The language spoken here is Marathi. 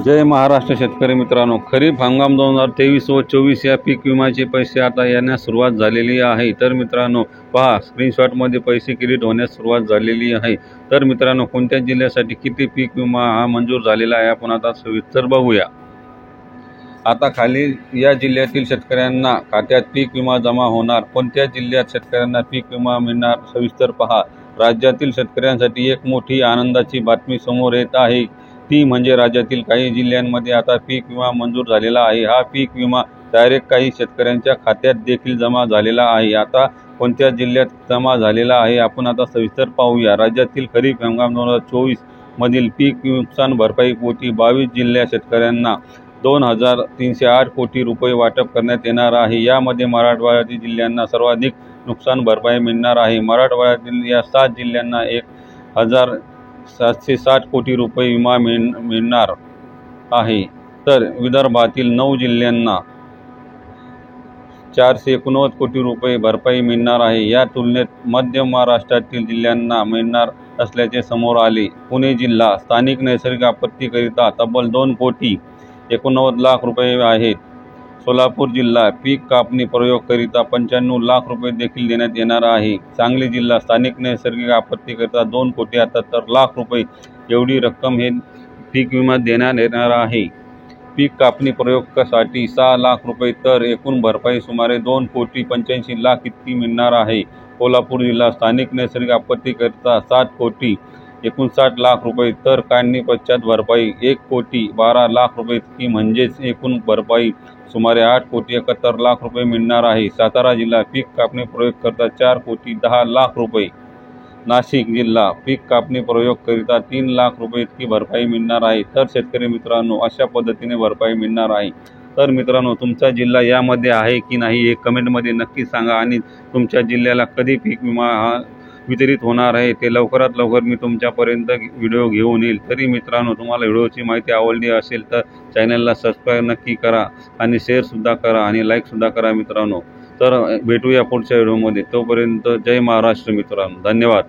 जय महाराष्ट्र शेतकरी मित्रांनो, खरीप हंगाम 2023 व 24 या पीक विम्याचे पैसे आता येण्यास सुरुवात झालेली आहे। तर मित्रांनो पहा, स्क्रीनशॉटमध्ये पैसे क्रेडिट होण्यास सुरुवात झालेली आहे। तर मित्रांनो, कोणत्या जिल्ह्यासाठी किती पीक विमा हा मंजूर झालेला आहे आपण आता सविस्तर बघूया। आता खाली या जिल्ह्यातील शेतकऱ्यांना खात्यात पीक विमा जमा होणार, कोणत्या जिल्ह्यात शेतकऱ्यांना पीक विमा मिळणार सविस्तर पहा। राज्यातील शेतकऱ्यांसाठी एक मोठी आनंदाची बातमी समोर येत आहे, ती म्हणजे राज्यातील काही जिल्ह्यांमध्ये आता पीक विमा मंजूर झालेला आहे। हा पीक विमा डायरेक्ट काही शेतकऱ्यांच्या खात्यात देखील जमा झालेला आहे। आता कोणत्या जिल्ह्यात जमा झालेला आहे आपण आता सविस्तर पाहूया। राज्यातील खरीप हंगाम 2024 मधील पीक नुकसान भरपाई पोटी 22 जिल्ह्यात शेतकऱ्यांना 2,308 कोटी रुपये वाटप करण्यात येणार आहे। यामध्ये मराठवाड्यातील जिल्ह्यांना सर्वाधिक नुकसान भरपाई मिळणार आहे। मराठवाड्यातील या 7 जिल्ह्यांना 1,760 कोटी रुपये विमा मिळणार आहे, तर विदर्भातील 9 जिल्ह्यांना 489 कोटी रुपये भरपाई मिळणार आहे। या तुलनेत मध्य महाराष्ट्रातील जिल्ह्यांना मिळणार असल्याचे समोर आले। पुणे जिल्हा स्थानिक नैसर्गिक आपत्तीकरिता तब्बल 2 कोटी 89 लाख रुपये आहेत। सोलापूर जिल्हा पीक कापणी प्रयोगकरिता 95 लाख रुपये देखील देण्यात येणार आहे। सांगली जिल्हा स्थानिक नैसर्गिक आपत्तीकरिता 2 कोटी 78 लाख रुपये एवढी रक्कम हे पीक विमा देण्यात येणार आहे। पीक कापणी प्रयोगासाठी 6 लाख रुपये तर एकूण भरपाई सुमारे 2 कोटी 85 लाख इतकी मिळणार आहे। कोल्हापूर जिल्हा स्थानिक नैसर्गिक आपत्तीकरिता 7 कोटी 59 लाख रुपये तर काढणी पश्चात भरपाई 1 कोटी 12 लाख रुपये इतकी, म्हणजेच एकूण भरपाई सुमारे 8 कोटी 71 लाख रुपये मिळणार आहे। सातारा जिल्हा पीक कापणी प्रयोगकरिता 4 कोटी 10 लाख रुपये, नाशिक जिल्हा पीक कापणी प्रयोगकरिता 3 लाख रुपये इतकी भरपाई मिळणार आहे। तर शेतकरी मित्रांनो, अशा पद्धतीने भरपाई मिळणार आहे। तर मित्रांनो, तुमचा जिल्हा यामध्ये आहे की नाही हे कमेंटमध्ये नक्की सांगा, आणि तुमच्या जिल्ह्याला कधी पीक विमा हा वितरित होणार आहे ते लवकरात लवकर मी तुमच्यापर्यंत व्हिडिओ घेऊन येईल। तरी मित्रांनो, तुम्हाला व्हिडिओची माहिती आवडली असेल तर चॅनलला सबस्क्राईब नक्की करा आणि शेअरसुद्धा करा आणि लाईकसुद्धा करा मित्रांनो। तर भेटूया पुढच्या व्हिडिओमध्ये, तोपर्यंत जय महाराष्ट्र मित्रांनो, धन्यवाद।